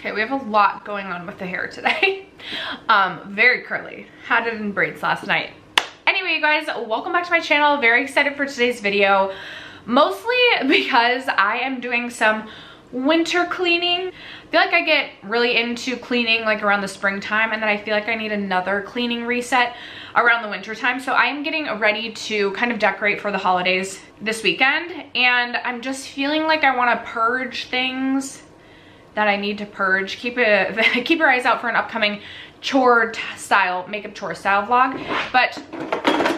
Okay, we have a lot going on with the hair today. Very curly. Had it in braids last night. Anyway, you guys, welcome back to my channel. Very excited for today's video. Mostly because I am doing some winter cleaning. I feel like I get really into cleaning like around the springtime, and then I feel like I need another cleaning reset around the winter time. So I am getting ready to kind of decorate for the holidays this weekend, and I'm just feeling like I want to purge things that I need to purge. Keep your eyes out for an upcoming makeup chore style vlog. But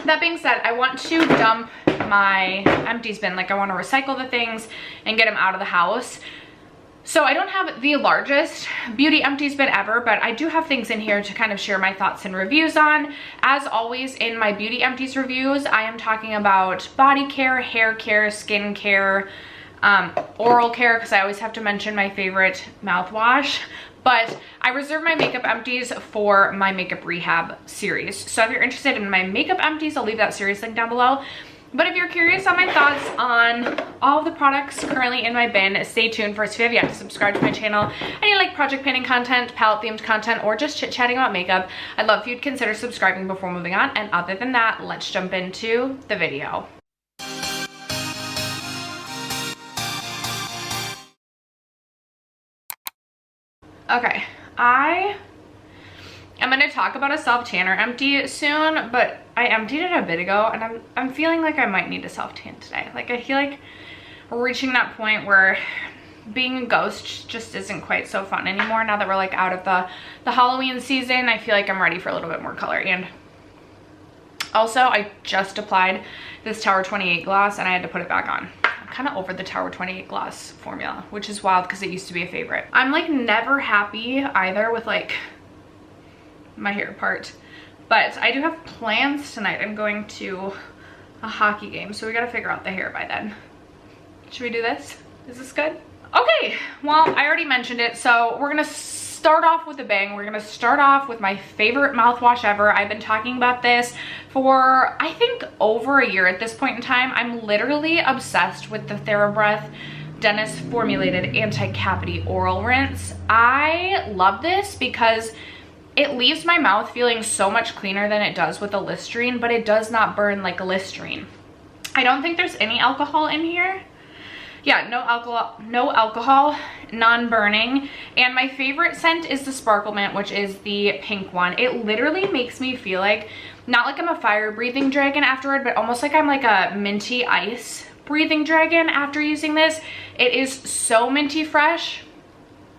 that being said, I want to dump my empties bin. Like, I want to recycle the things and get them out of the house. So I don't have the largest beauty empties bin ever, but I do have things in here to kind of share my thoughts and reviews on. As always, in my beauty empties reviews, I am talking about body care, hair care, skin care, oral care, because I always have to mention my favorite mouthwash. But I reserve my makeup empties for my makeup rehab series. So if you're interested in my makeup empties, I'll leave that series link down below. But if you're curious on my thoughts on all of the products currently in my bin, stay tuned first. If you have yet to subscribe to my channel and you like project painting content, palette themed content, or just chit-chatting about makeup, I'd love if you'd consider subscribing before moving on. And other than that, let's jump into the video. Okay, I am going to talk about a self-tanner empty soon, but I emptied it a bit ago, and I'm feeling like I might need a self-tan today. Like, I feel like we're reaching that point where being a ghost just isn't quite so fun anymore. Now that we're like out of the Halloween season, I feel like I'm ready for a little bit more color. And also, I just applied this Tower 28 gloss, and I had to put it back on. Kind of over the Tower 28 gloss formula, which is wild because it used to be a favorite. I'm like never happy either with like my hair part, but I do have plans tonight. I'm going to a hockey game, so we got to figure out the hair by then. Should we do this? Is this good? Okay, well, I already mentioned it, so we're gonna start off with a bang. We're gonna start off with my favorite mouthwash ever. I've been talking about this for I think over a year at this point in time. I'm literally obsessed with the TheraBreath Dentist formulated anti-cavity oral rinse. I love this because it leaves my mouth feeling so much cleaner than it does with a Listerine, but it does not burn like a Listerine. I don't think there's any alcohol in here. Yeah, no alcohol, non-burning. And my favorite scent is the Sparkle Mint, which is the pink one. It literally makes me feel like, not like I'm a fire-breathing dragon afterward, but almost like I'm like a minty ice breathing dragon after using this. It is so minty fresh,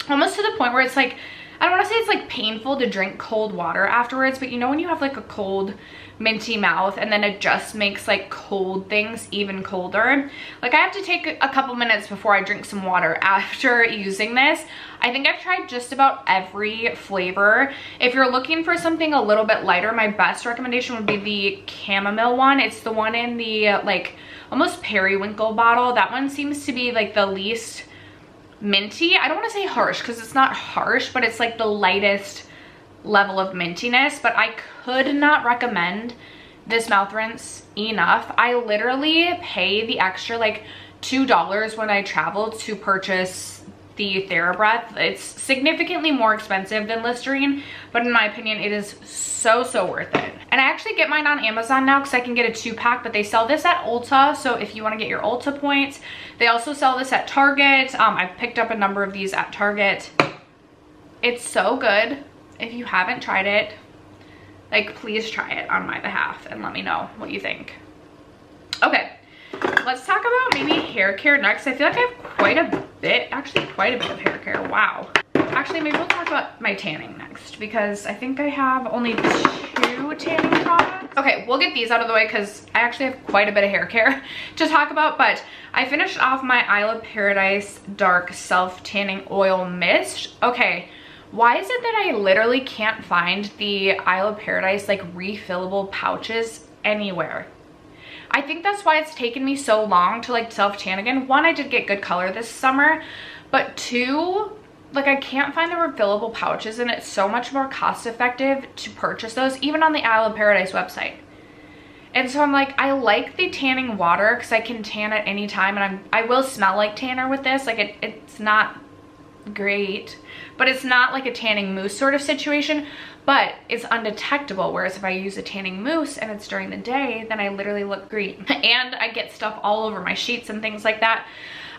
almost to the point where it's like, I don't want to say it's like painful to drink cold water afterwards, but you know when you have like a cold minty mouth and then it just makes like cold things even colder? Like, I have to take a couple minutes before I drink some water after using this. I think I've tried just about every flavor. If you're looking for something a little bit lighter, my best recommendation would be the chamomile one. It's the one in the like almost periwinkle bottle. That one seems to be like the least minty. I don't want to say harsh because it's not harsh, but it's like the lightest level of mintiness. But I could not recommend this mouth rinse enough. I literally pay the extra like $2 when I travel to purchase the TheraBreath. It's significantly more expensive than Listerine, but in my opinion, it is so worth it. And I actually get mine on Amazon now because I can get a 2-pack, but they sell this at Ulta. So if you want to get your Ulta points, they also sell this at Target. I've picked up a number of these at Target. It's so good. If you haven't tried it, like, please try it on my behalf and let me know what you think. Okay, let's talk about maybe hair care next. I feel like I have quite a bit of hair care. Wow. Actually, maybe we'll talk about my tanning next because I think I have only 2 tanning products. Okay, we'll get these out of the way because I actually have quite a bit of hair care to talk about. But I finished off my Isle of Paradise Dark Self Tanning Oil Mist. Okay, why is it that I literally can't find the Isle of Paradise like refillable pouches anywhere? I think that's why it's taken me so long to like self-tan again. One, I did get good color this summer, but 2, like, I can't find the refillable pouches, and it's so much more cost effective to purchase those even on the Isle of Paradise website. And so I'm like, I like the tanning water because I can tan at any time, and I will smell like tanner with this. Like, it's not great, but it's not like a tanning mousse sort of situation, but it's undetectable. Whereas if I use a tanning mousse and it's during the day, then I literally look green and I get stuff all over my sheets and things like that.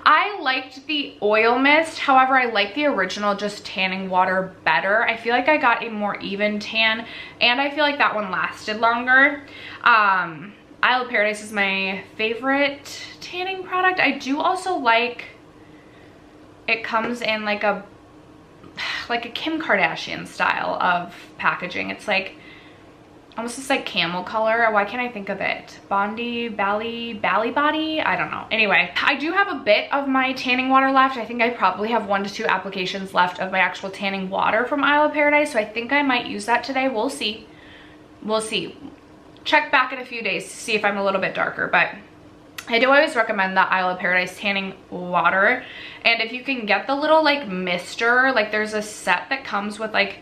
I liked the oil mist. However, I like the original just tanning water better. I feel like I got a more even tan and I feel like that one lasted longer. Isle of Paradise is my favorite tanning product. I do also like, it comes in like a Kim Kardashian style of packaging. It's like almost this like camel color. Why can't I think of it? Bondi, Bally Body? I don't know. Anyway, I do have a bit of my tanning water left. I think I probably have 1 to 2 applications left of my actual tanning water from Isle of Paradise. So I think I might use that today. We'll see. We'll see. Check back in a few days to see if I'm a little bit darker, but I do always recommend that Isle of Paradise tanning water. And if you can get the little like mister, like there's a set that comes with like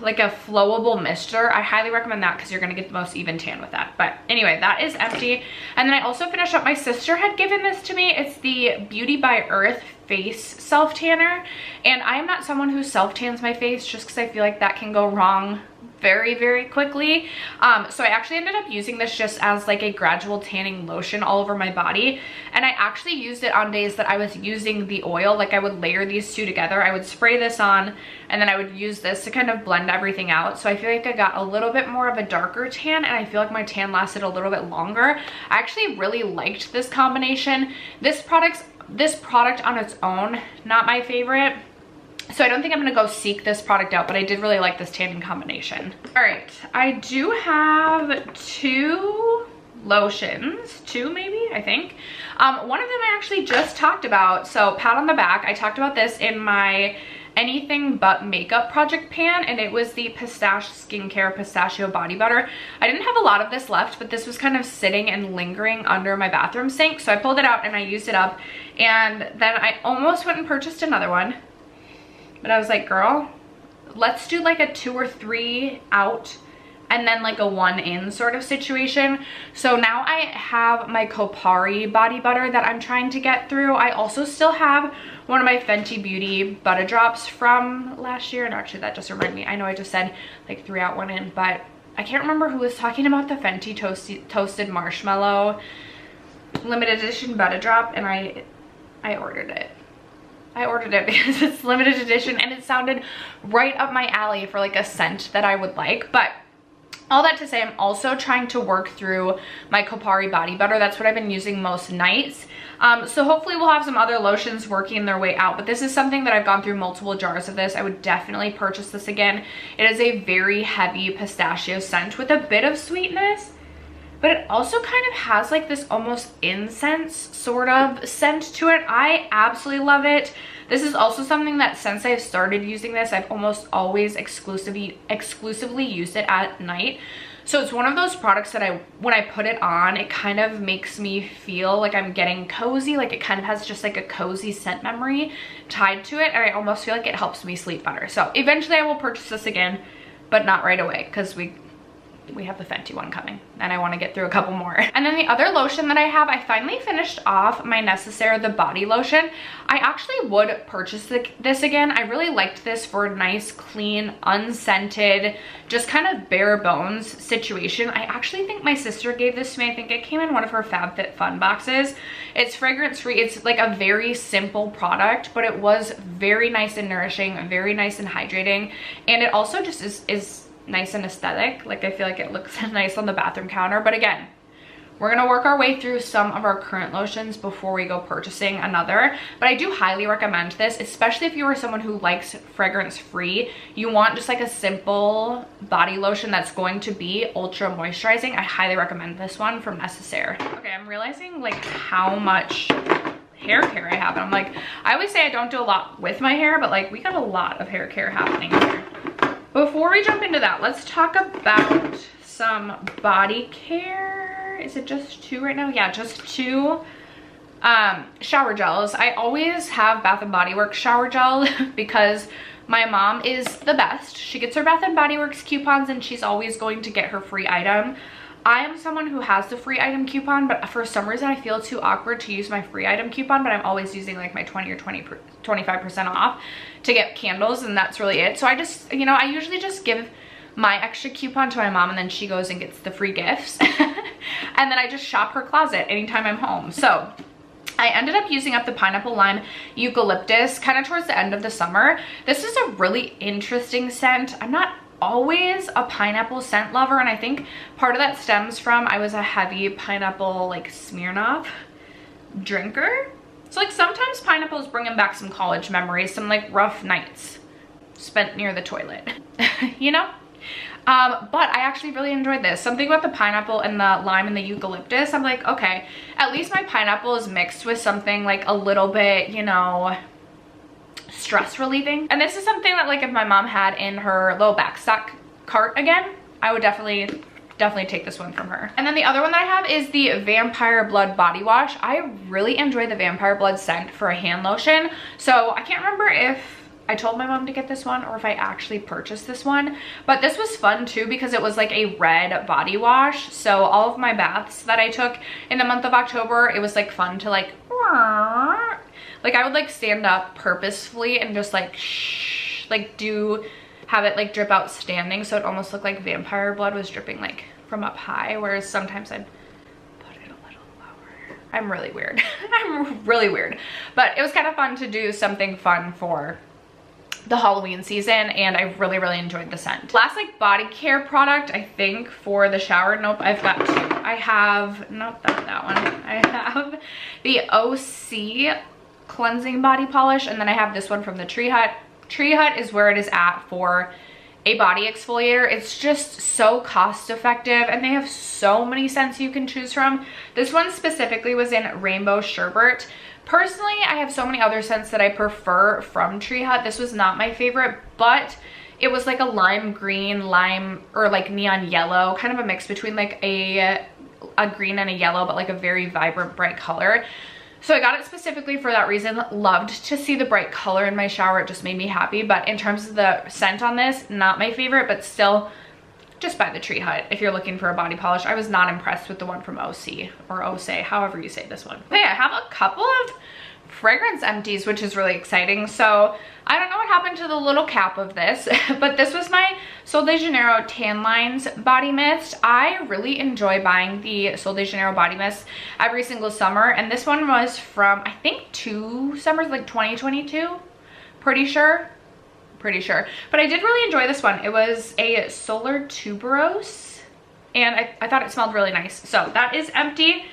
a flowable mister, I highly recommend that because you're going to get the most even tan with that. But anyway, that is empty. And then I also finished up, my sister had given this to me. It's the Beauty by Earth face self tanner, and I am not someone who self tans my face just because I feel like that can go wrong very, very quickly. So I actually ended up using this just as like a gradual tanning lotion all over my body. And I actually used it on days that I was using the oil. Like I would layer these two together. I would spray this on and then I would use this to kind of blend everything out. So I feel like I got a little bit more of a darker tan and I feel like my tan lasted a little bit longer. I actually really liked this combination. This product on its own, not my favorite. So I don't think I'm gonna go seek this product out, but I did really like this tanning combination. All right, I do have 2 lotions, 2 maybe, I think. One of them I actually just talked about, so pat on the back. I talked about this in my anything but makeup project pan, and it was the Pistachio body butter. I didn't have a lot of this left, but this was kind of sitting and lingering under my bathroom sink, so I pulled it out and I used it up, and then I almost went and purchased another one. But I was like, girl, let's do like a 2 or 3 out and then like a 1 in sort of situation. So now I have my Kopari body butter that I'm trying to get through. I also still have one of my Fenty Beauty butter drops from last year. And actually that just reminded me, I know I just said like 3 out, 1 in, but I can't remember who was talking about the Fenty toasted marshmallow limited edition butter drop, and I ordered it. I ordered it because it's limited edition and it sounded right up my alley for like a scent that I would like. But all that to say, I'm also trying to work through my Kopari body butter. That's what I've been using most nights. So hopefully we'll have some other lotions working their way out, but this is something that I've gone through multiple jars of this. I would definitely purchase this again. It is a very heavy pistachio scent with a bit of sweetness, but it also kind of has like this almost incense sort of scent to it. I absolutely love it. This is also something that since I've started using this, I've almost always exclusively used it at night. So it's one of those products that when I put it on, it kind of makes me feel like I'm getting cozy. Like it kind of has just like a cozy scent memory tied to it. And I almost feel like it helps me sleep better. So eventually I will purchase this again, but not right away because we have the Fenty one coming and I want to get through a couple more. And then the other lotion that I have, I finally finished off my Necessaire, the body lotion. I actually would purchase this again. I really liked this for a nice, clean, unscented, just kind of bare bones situation. I actually think my sister gave this to me. I think it came in one of her FabFitFun boxes. It's fragrance free. It's like a very simple product, but it was very nice and nourishing, very nice and hydrating. And it also just is nice and aesthetic. Like I feel like it looks nice on the bathroom counter. But again, we're gonna work our way through some of our current lotions before we go purchasing another. But I do highly recommend this, especially if you are someone who likes fragrance free. You want just like a simple body lotion that's going to be ultra moisturizing. I highly recommend this one from Necessaire. Okay, I'm realizing like how much hair care I have, and I'm like, I always say I don't do a lot with my hair, but like we got a lot of hair care happening here. Before we jump into that, let's talk about some body care. Is it just 2 right now? Yeah, just 2 shower gels. I always have Bath & Body Works shower gel because my mom is the best. She gets her Bath & Body Works coupons and she's always going to get her free item. I am someone who has the free item coupon, but for some reason I feel too awkward to use my free item coupon, but I'm always using like my 20 or 25% off to get candles, and that's really it. So I just, you know, I usually just give my extra coupon to my mom, and then she goes and gets the free gifts. And then I just shop her closet anytime I'm home. So I ended up using up the pineapple lime eucalyptus kind of towards the end of the summer. This is a really interesting scent. I'm not always a pineapple scent lover, and I think part of that stems from I was a heavy pineapple like Smirnoff drinker. So like sometimes pineapples bringing back some college memories, some like rough nights spent near the toilet, you know? But I actually really enjoyed this. Something about the pineapple and the lime and the eucalyptus, I'm like, okay, at least my pineapple is mixed with something like a little bit, you know, stress relieving. And this is something that like if my mom had in her little backstock cart again, I would definitely take this one from her. And then the other one that I have is the Vampire Blood body wash. I really enjoy the Vampire Blood scent for a hand lotion. So I can't remember if I told my mom to get this one or if I actually purchased this one, but this was fun too because it was like a red body wash. So all of my baths that I took in the month of October, it was like fun to like I would like stand up purposefully and just like have it like drip out standing, so it almost looked like vampire blood was dripping like from up high, whereas sometimes I'd put it a little lower. I'm really weird. I'm really weird, but it was kind of fun to do something fun for the Halloween season, and I really enjoyed the scent. Last like body care product, I think, for the shower. Nope, I've got two. I have, nope, that's that one. I have the OC cleansing body polish, and then I have this one from the Tree Hut. Tree Hut is where it is at for a body exfoliator. It's just so cost effective, and they have so many scents you can choose from. This one specifically was in Rainbow Sherbet. Personally, I have so many other scents that I prefer from Tree Hut. This was not my favorite, but it was like a lime green, lime, or like neon yellow, kind of a mix between like a green and a yellow, but like a very vibrant, bright color. So I got it specifically for that reason. Loved to see the bright color in my shower. It just made me happy. But in terms of the scent on this, not my favorite, but still just buy the Tree Hut if you're looking for a body polish. I was not impressed with the one from OC or Osei, however you say this one. Okay, I have a couple of fragrance empties, which is really exciting. So I don't know what happened to the little cap of this, but this was my Sol de Janeiro Tan Lines Body Mist. I really enjoy buying the Sol de Janeiro Body Mist every single summer, and this one was from, I think, 2 summers, like 2022, pretty sure. But I did really enjoy this one. It was a Solar Tuberose, and I thought it smelled really nice. So that is empty.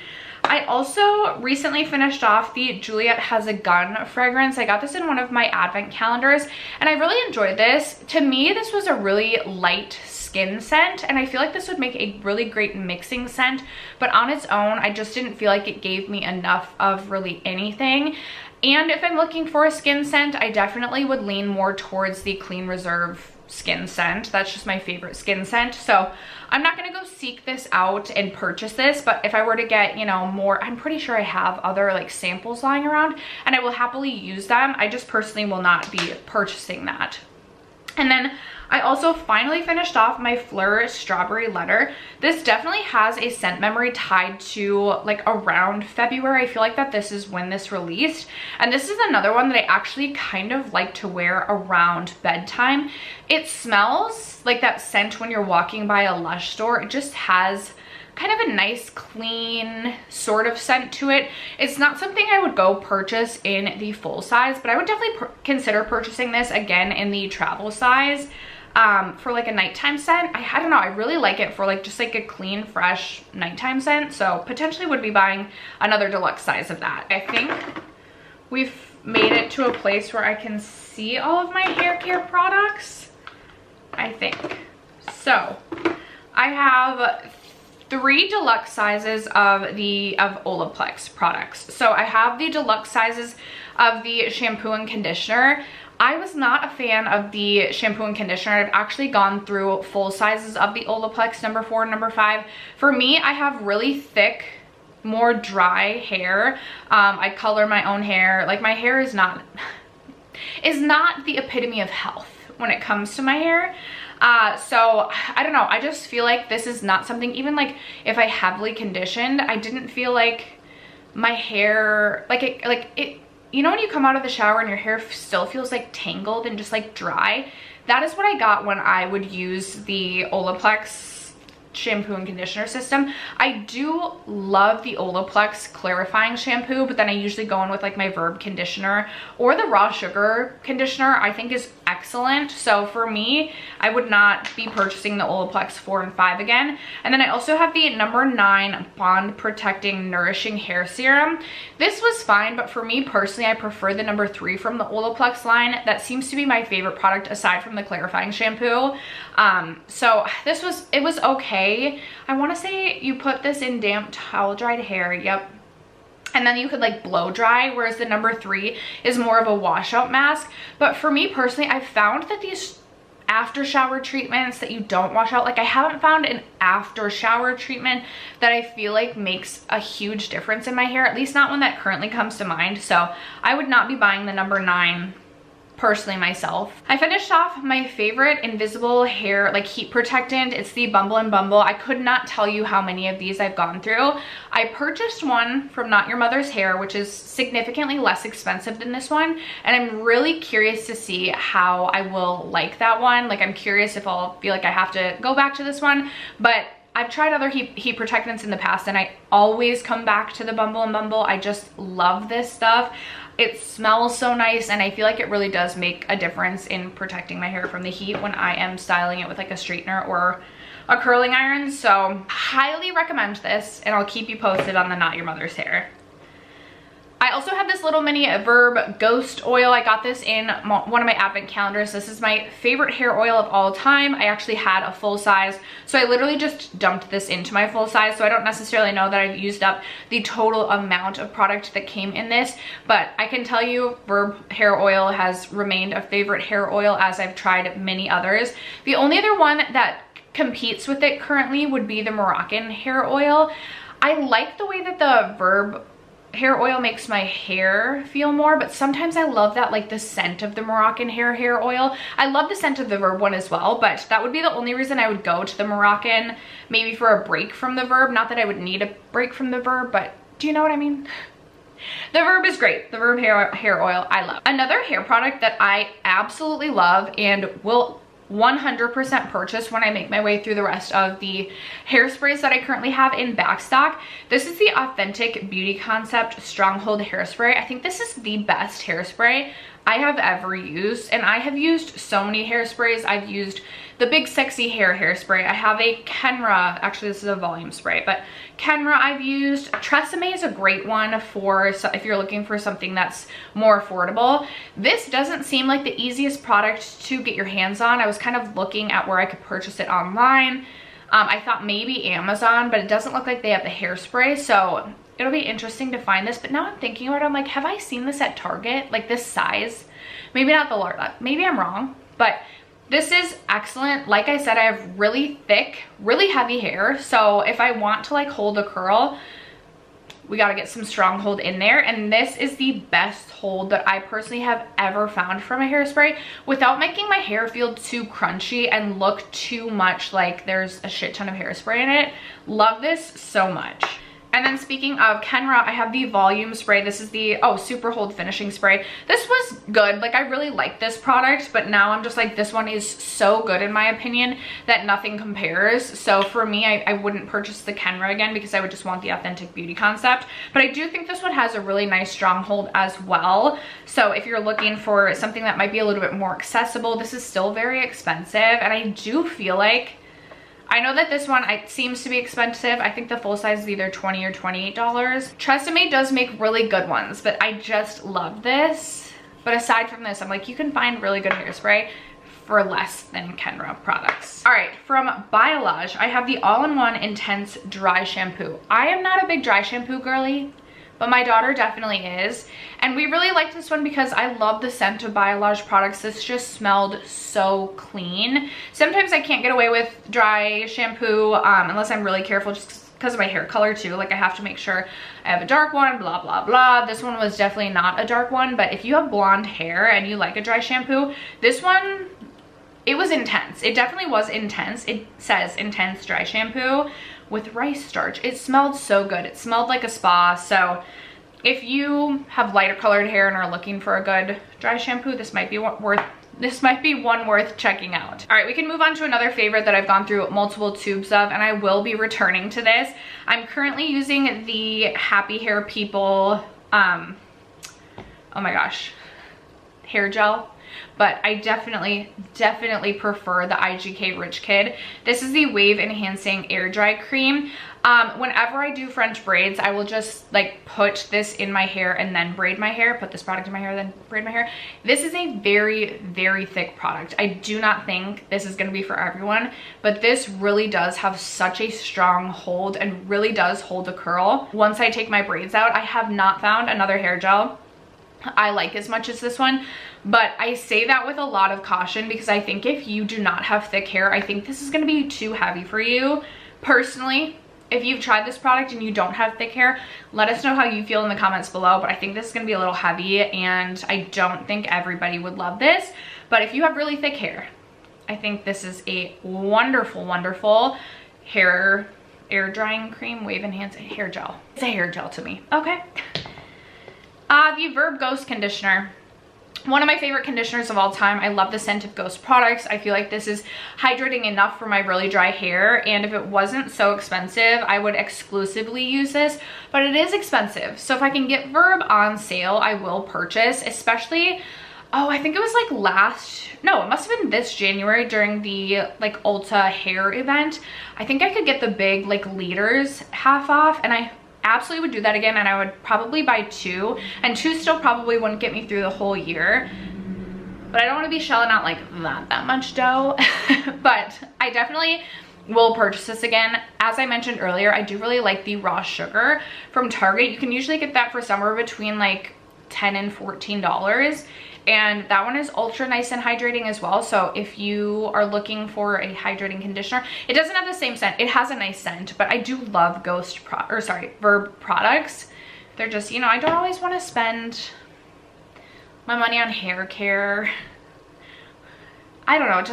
I also recently finished off the Juliet Has a Gun fragrance. I got this in one of my advent calendars, and I really enjoyed this. To me, this was a really light skin scent, and I feel like this would make a really great mixing scent, but on its own, I just didn't feel like it gave me enough of really anything. And if I'm looking for a skin scent, I definitely would lean more towards the Clean Reserve skin scent. That's just my favorite skin scent. So I'm not gonna go seek this out and purchase this, but if I were to get, you know, more, I'm pretty sure I have other like samples lying around and I will happily use them. I just personally will not be purchasing that. And then I also finally finished off my Fleur Strawberry Letter. This definitely has a scent memory tied to like around February. I feel like that this is when this released. And this is another one that I actually kind of like to wear around bedtime. It smells like that scent when you're walking by a Lush store. It just has kind of a nice, clean sort of scent to it. It's not something I would go purchase in the full size, but I would definitely consider purchasing this again in the travel size for like a nighttime scent. I don't know, I really like it for like just like a clean, fresh nighttime scent. So potentially would be buying another deluxe size of that. I think we've made it to a place where I can see all of my hair care products, I think. So I have 3 deluxe sizes of Olaplex products. So I have the deluxe sizes of the shampoo and conditioner. I was not a fan of the shampoo and conditioner. I've actually gone through full sizes of the Olaplex number 4 and number 5. For me, I have really thick, more dry hair. I color my own hair. Like, my hair is not the epitome of health when it comes to my hair. So I don't know, I just feel like this is not something, even like if I heavily conditioned, I didn't feel like my hair, like it, you know when you come out of the shower and your hair still feels like tangled and just like dry? That is what I got when I would use the Olaplex shampoo and conditioner system. I do love the Olaplex clarifying shampoo, but then I usually go in with like my Verb conditioner, or the raw sugar conditioner I think is excellent. So for me, I would not be purchasing the Olaplex 4 and 5 again. And then I also have the number 9 Bond Protecting Nourishing Hair Serum. This was fine, but for me personally, I prefer the number 3 from the Olaplex line. That seems to be my favorite product aside from the clarifying shampoo. So it was okay. I want to say you put this in damp towel dried hair, yep, and then you could like blow dry, whereas the number 3 is more of a washout mask. But for me personally, I've found that these after shower treatments that you don't wash out, like I haven't found an after shower treatment that I feel like makes a huge difference in my hair, at least not one that currently comes to mind. So I would not be buying the number 9 personally myself. I finished off my favorite invisible hair like heat protectant. It's the Bumble and Bumble. I could not tell you how many of these I've gone through. I purchased one from Not Your Mother's Hair, which is significantly less expensive than this one, and I'm really curious to see how I will like that one. Like I'm curious if I'll feel like I have to go back to this one, but I've tried other heat protectants in the past and I always come back to the Bumble and Bumble. I just love this stuff. It smells so nice, and I feel like it really does make a difference in protecting my hair from the heat when I am styling it with like a straightener or a curling iron. So highly recommend this, and I'll keep you posted on the Not Your Mother's Hair. I also have this little mini Verb Ghost Oil. I got this in one of my advent calendars. This is my favorite hair oil of all time. I actually had a full size, so I literally just dumped this into my full size. So I don't necessarily know that I've used up the total amount of product that came in this, but I can tell you Verb hair oil has remained a favorite hair oil as I've tried many others. The only other one that competes with it currently would be the Moroccan hair oil. I like the way that the Verb hair oil makes my hair feel more, but sometimes I love that, like the scent of the Moroccan hair oil. I love the scent of the Verb one as well, but that would be the only reason I would go to the Moroccan, maybe for a break from the Verb. Not that I would need a break from the Verb, but do you know what I mean? The Verb is great. The Verb hair oil I love. Another hair product that I absolutely love and will 100% purchase when I make my way through the rest of the hairsprays that I currently have in backstock. This is the Authentic Beauty Concept Stronghold Hairspray. I think this is the best hairspray I have ever used, and I have used so many hairsprays. I've used the Big Sexy hairspray. I have a Kenra, actually this is a volume spray, but Kenra I've used. Tresemme is a great one for if you're looking for something that's more affordable. This doesn't seem like the easiest product to get your hands on. I was kind of looking at where I could purchase it online. I thought maybe Amazon, but it doesn't look like they have the hairspray, so it'll be interesting to find this. But now I'm thinking about it, I'm like, have I seen this at Target? Like this size? Maybe not the large, maybe I'm wrong, but this is excellent. Like I said, I have really thick, really heavy hair. So if I want to like hold a curl, we got to get some Stronghold in there. And this is the best hold that I personally have ever found from a hairspray without making my hair feel too crunchy and look too much like there's a shit ton of hairspray in it. Love this so much. And then speaking of Kenra, I have the volume spray. This is the, Super Hold Finishing Spray. This was good. Like, I really like this product, but now I'm just like, this one is so good in my opinion that nothing compares. So for me, I wouldn't purchase the Kenra again because I would just want the Authentic Beauty Concept. But I do think this one has a really nice strong hold as well. So if you're looking for something that might be a little bit more accessible, this is still very expensive. And I do feel like, I know that this one seems to be expensive. I think the full size is either $20 or $28. Tresemme does make really good ones, but I just love this. But aside from this, I'm like, you can find really good hairspray for less than Kenra products. All right, from Biolage, I have the All-in-One Intense Dry Shampoo. I am not a big dry shampoo girly, but my daughter definitely is. And we really liked this one because I love the scent of Biolage products. This just smelled so clean. Sometimes I can't get away with dry shampoo unless I'm really careful, just because of my hair color too. Like, I have to make sure I have a dark one, blah, blah, blah. This one was definitely not a dark one, but if you have blonde hair and you like a dry shampoo, this one it was intense. It definitely was intense. It says intense dry shampoo with rice starch. It smelled so good. It smelled like a spa. So if you have lighter colored hair and are looking for a good dry shampoo, this might be one worth checking out. All right, we can move on to another favorite that I've gone through multiple tubes of, and I will be returning to this. I'm currently using the Happy Hair People, oh my gosh, hair gel. But I definitely prefer the IGK Rich Kid. This is the Wave Enhancing Air Dry Cream. Whenever I do French braids, I will just like put this in my hair and then braid my hair, put this product in my hair, then braid my hair. This is a very, very thick product. I do not think this is gonna be for everyone, but this really does have such a strong hold and really does hold a curl. Once I take my braids out, I have not found another hair gel I like as much as this one, but I say that with a lot of caution because I think if you do not have thick hair, I think this is going to be too heavy for you. Personally, if you've tried this product and you don't have thick hair, let us know how you feel in the comments below, but I think this is going to be a little heavy and I don't think everybody would love this. But if you have really thick hair, I think this is a wonderful, wonderful hair air drying cream, wave enhancing hair gel. It's a hair gel to me. Okay. The Verb Ghost Conditioner. One of my favorite conditioners of all time. I love the scent of Ghost products. I feel like this is hydrating enough for my really dry hair, and if it wasn't so expensive, I would exclusively use this, but it is expensive. So if I can get Verb on sale, I will purchase, especially, oh, I think it was like it must have been this January during the like Ulta hair event. I think I could get the big like liters half off, and I absolutely would do that again, and I would probably buy 2, and 2 still probably wouldn't get me through the whole year, but I don't want to be shelling out like that much dough. But I definitely will purchase this again. As I mentioned earlier, I do really like the raw sugar from Target. You can usually get that for somewhere between like $10 and $14, and that one is ultra nice and hydrating as well. So if you are looking for a hydrating conditioner, it doesn't have the same scent. It has a nice scent, but I do love Verb products. They're just, you know, I don't always want to spend my money on hair care. I don't know, it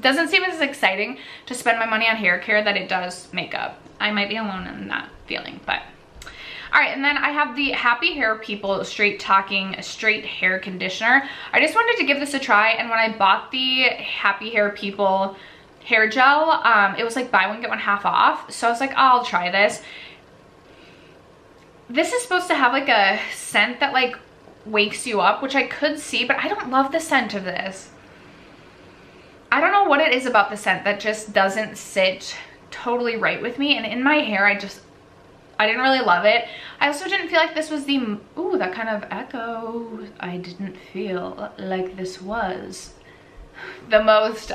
doesn't seem as exciting to spend my money on hair care that it does makeup. I might be alone in that feeling, but all right. And then I have the Happy Hair People Straight Talking Straight Hair Conditioner. I just wanted to give this a try, and when I bought the Happy Hair People hair gel, it was like buy one get one half off, so I was like, oh, I'll try this. This is supposed to have like a scent that like wakes you up, which I could see, but I don't love the scent of this. I don't know what it is about the scent that just doesn't sit totally right with me, and in my hair I didn't really love it. I also didn't feel like this was the, ooh, that kind of echo. I didn't feel like this was the most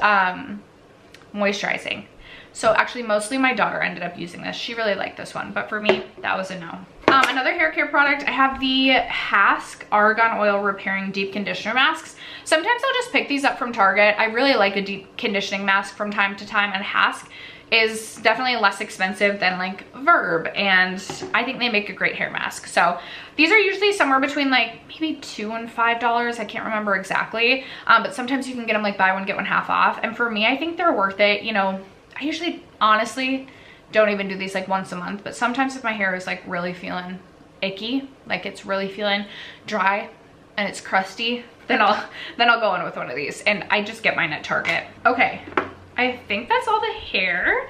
moisturizing. So actually mostly my daughter ended up using this. She really liked this one, but for me, that was a no. Another hair care product, I have the Hask Argan Oil Repairing Deep Conditioner Masks. Sometimes I'll just pick these up from Target. I really like a deep conditioning mask from time to time, and Hask is definitely less expensive than like Verb, and I think they make a great hair mask. So these are usually somewhere between like maybe $2 and $5. I can't remember exactly, but sometimes you can get them like buy one get one half off, and for me, I think they're worth it. You know, I usually honestly don't even do these like once a month, but sometimes if my hair is like really feeling icky, like it's really feeling dry and it's crusty, then I'll go in with one of these, and I just get mine at Target. Okay, I think that's all the hair.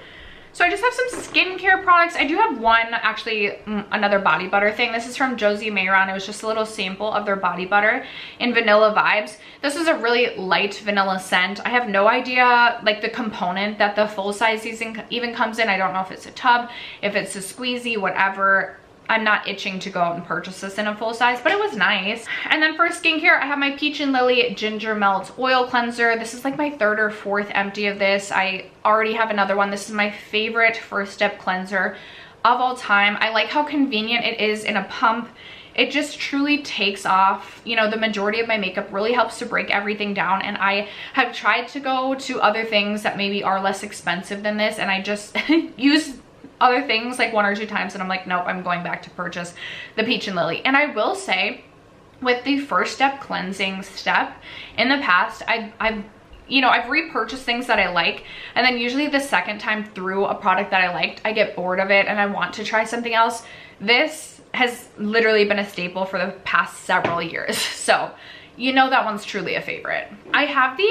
So I just have some skincare products. I do have one, actually, another body butter thing. This is from Josie Mayron. It was just a little sample of their body butter in Vanilla Vibes. This is a really light vanilla scent. I have no idea, like, the component that the full size even comes in. I don't know if it's a tub, if it's a squeezy, whatever. I'm not itching to go out and purchase this in a full size, but it was nice. And then for skincare, I have my Peach and Lily Ginger Melt Oil Cleanser. This is like my 3rd or 4th empty of this. I already have another one. This is my favorite first step cleanser of all time. I like how convenient it is in a pump. It just truly takes off, you know, the majority of my makeup, really helps to break everything down. And I have tried to go to other things that maybe are less expensive than this, and I just use other things like 1 or 2 times, and I'm like, nope, I'm going back to purchase the Peach and Lily. And I will say, with the first step cleansing step, in the past, I've you know, I've repurchased things that I like, and then usually the second time through a product that I liked, I get bored of it and I want to try something else. This has literally been a staple for the past several years. So you know that one's truly a favorite. I have the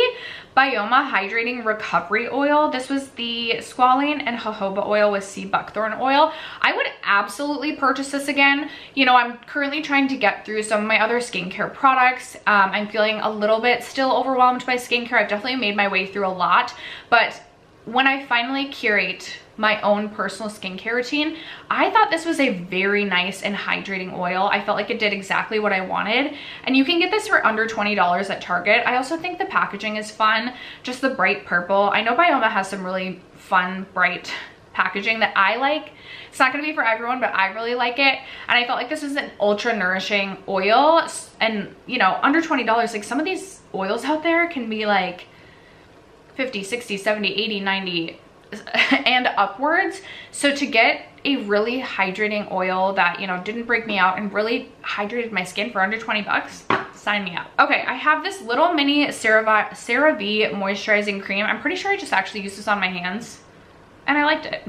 Bioma Hydrating Recovery Oil. This was the squalane and jojoba oil with sea buckthorn oil. I would absolutely purchase this again. You know, I'm currently trying to get through some of my other skincare products. I'm feeling a little bit still overwhelmed by skincare. I've definitely made my way through a lot, but when I finally curate my own personal skincare routine, I thought this was a very nice and hydrating oil. I felt like it did exactly what I wanted, and you can get this for under $20 at Target. I also think the packaging is fun, just the bright purple. I know Bioma has some really fun, bright packaging that I like. It's not gonna be for everyone, but I really like it, and I felt like this was an ultra nourishing oil, and you know, under $20, like some of these oils out there can be like 50, 60, 70, 80, 90 and upwards. So to get a really hydrating oil that, you know, didn't break me out and really hydrated my skin for under 20 bucks, sign me up. Okay, I have this little mini CeraVe moisturizing cream. I'm pretty sure I just actually used this on my hands and I liked it.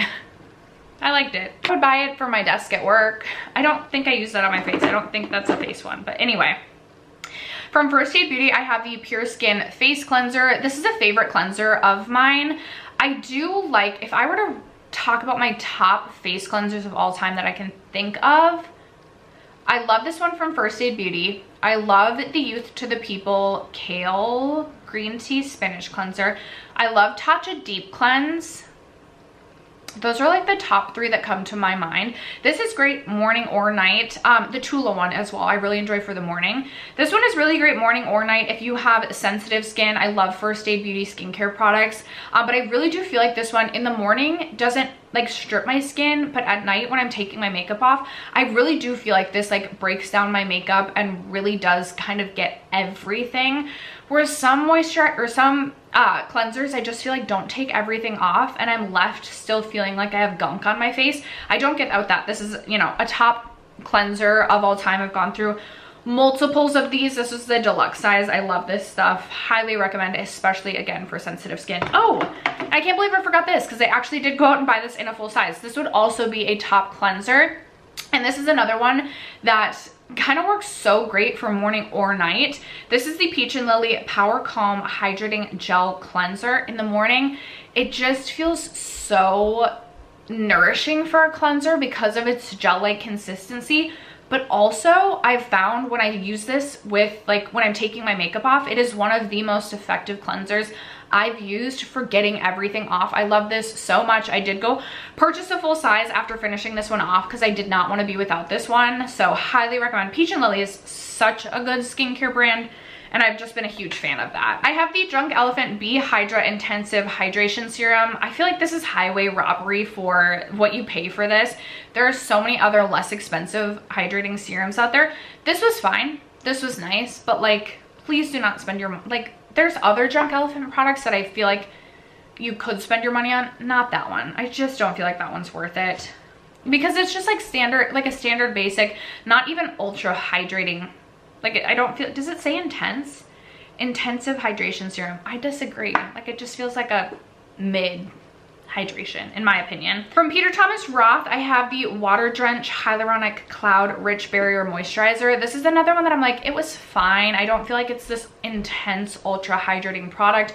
I liked it. I would buy it for my desk at work. I don't think I used that on my face. I don't think that's a face one, but anyway. From First Aid Beauty, I have the Pure Skin Face Cleanser. This is a favorite cleanser of mine. I do like, if I were to talk about my top face cleansers of all time that I can think of, I love this one from First Aid Beauty. I love the Youth to the People Kale Green Tea Spinach Cleanser. I love Tatcha Deep Cleanse. Those are like the top three that come to my mind. This is great morning or night. The Tula one as well, I really enjoy for the morning. This one is really great morning or night if you have sensitive skin. I love First Aid Beauty skincare products, but I really do feel like this one in the morning doesn't like strip my skin, but at night when I'm taking my makeup off, I really do feel like this like breaks down my makeup and really does kind of get everything. Whereas some moisture or some cleansers, I just feel like don't take everything off and I'm left still feeling like I have gunk on my face. I don't get out that. This is, you know, a top cleanser of all time. I've gone through multiples of these. This is the deluxe size. I love this stuff. Highly recommend, especially again for sensitive skin. Oh, I can't believe I forgot this because I actually did go out and buy this in a full size. This would also be a top cleanser. And this is another one that kind of works so great for morning or night. This is the Peach and Lily Power Calm Hydrating Gel Cleanser. In the morning, it just feels so nourishing for a cleanser because of its gel-like consistency. But also, I've found when I use this with, like, when I'm taking my makeup off, it is one of the most effective cleansers I've used for getting everything off. I love this so much. I did go purchase a full size after finishing this one off because I did not want to be without this one. So highly recommend. Peach and Lily is such a good skincare brand, and I've just been a huge fan of that. I have the Drunk Elephant Bee Hydra Intensive Hydration Serum. I feel like this is highway robbery for what you pay for this. There are so many other less expensive hydrating serums out there. This was fine. This was nice, but like, please do not spend your, like, there's other Drunk Elephant products that I feel like you could spend your money on. Not that one. I just don't feel like that one's worth it because it's just like standard, like a standard basic, not even ultra hydrating. Like, I don't feel, does it say intense? Intensive hydration serum. I disagree. Like, it just feels like a mid hydration in my opinion. From Peter Thomas Roth, I have the Water Drench Hyaluronic Cloud Rich Barrier Moisturizer. This is another one that I'm like, it was fine. I don't feel like it's this intense ultra hydrating product.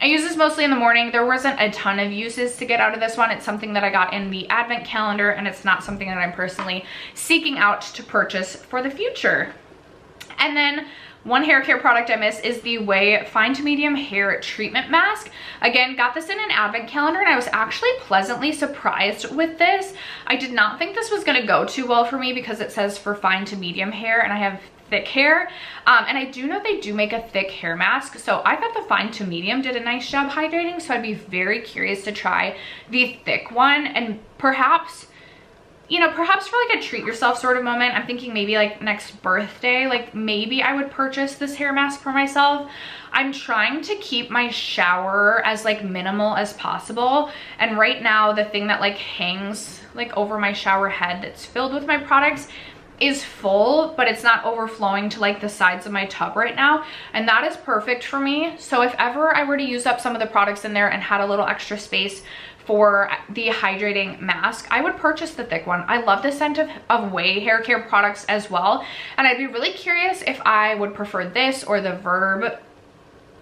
I use this mostly in the morning. There wasn't a ton of uses to get out of this one. It's something that I got in the advent calendar, and it's not something that I'm personally seeking out to purchase for the future. And then one hair care product I miss is the Way Fine to Medium Hair Treatment Mask. Again, got this in an advent calendar, and I was actually pleasantly surprised with this. I did not think this was gonna go too well for me because it says for fine to medium hair, and I have thick hair. And I do know they do make a thick hair mask, so I thought the fine to medium did a nice job hydrating, so I'd be very curious to try the thick one, and perhaps, you know, perhaps for like a treat yourself sort of moment. I'm thinking maybe like next birthday, like maybe I would purchase this hair mask for myself. I'm trying to keep my shower as like minimal as possible. And right now the thing that like hangs like over my shower head that's filled with my products is full, but it's not overflowing to like the sides of my tub right now, and that is perfect for me. So if ever I were to use up some of the products in there and had a little extra space for the hydrating mask, I would purchase the thick one. I love the scent of Way hair care products as well, and I'd be really curious if I would prefer this or the Verb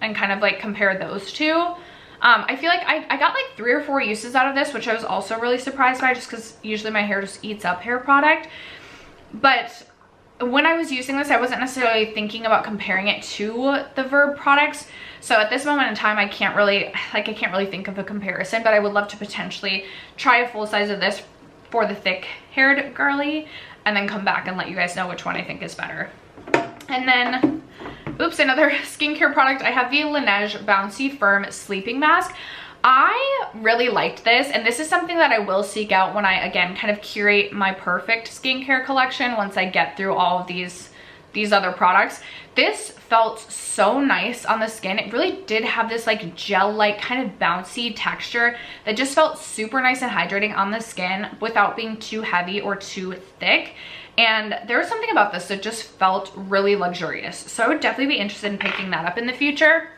and kind of like compare those two. I feel like I got like 3 or 4 uses out of this, which I was also really surprised by, just because usually my hair just eats up hair product. But when I was using this, I wasn't necessarily thinking about comparing it to the Verb products. So at this moment in time, I can't really think of a comparison, but I would love to potentially try a full size of this for the thick haired girly, and then come back and let you guys know which one I think is better. And then, oops, another skincare product. I have the Laneige Bouncy Firm Sleeping Mask. I really liked this, and this is something that I will seek out when I, again, kind of curate my perfect skincare collection once I get through all of these other products. This felt so nice on the skin. It really did have this like gel-like kind of bouncy texture that just felt super nice and hydrating on the skin without being too heavy or too thick. And there was something about this that just felt really luxurious. So I would definitely be interested in picking that up in the future.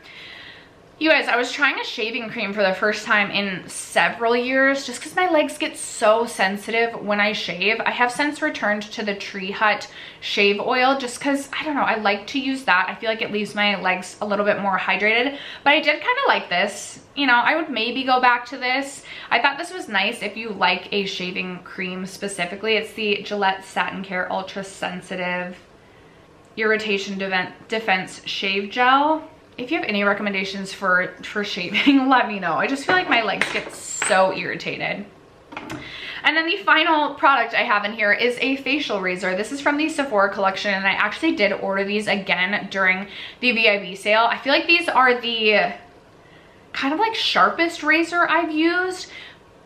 You guys, I was trying a shaving cream for the first time in several years just because my legs get so sensitive when I shave. I have since returned to the Tree Hut shave oil just because, I don't know, I like to use that. I feel like it leaves my legs a little bit more hydrated, but I did kind of like this. You know, I would maybe go back to this. I thought this was nice if you like a shaving cream specifically. It's the Gillette Satin Care Ultra Sensitive Irritation Defense Shave Gel. If you have any recommendations for shaving, let me know. I just feel like my legs get so irritated. And then the final product I have in here is a facial razor. This is from the Sephora collection, and I actually did order these again during the VIB sale. I feel like these are the kind of like sharpest razor I've used,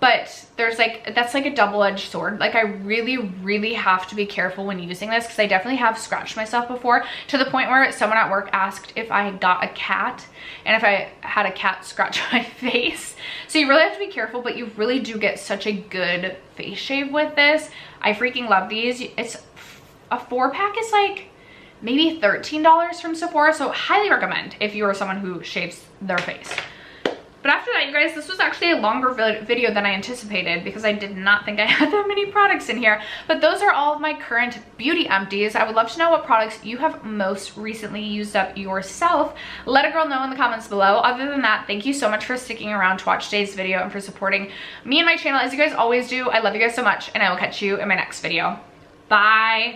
but there's like, that's like a double-edged sword. Like I really have to be careful when using this, because I definitely have scratched myself before, to the point where someone at work asked if I got a cat and if I had a cat scratch my face. So you really have to be careful, but you really do get such a good face shave with this. I freaking love these. It's a 4-pack is like maybe $13 from Sephora, so highly recommend if you are someone who shaves their face. But after that, you guys, this was actually a longer video than I anticipated because I did not think I had that many products in here. But those are all of my current beauty empties. I would love to know what products you have most recently used up yourself. Let a girl know in the comments below. Other than that, thank you so much for sticking around to watch today's video and for supporting me and my channel as you guys always do. I love you guys so much, and I will catch you in my next video. Bye.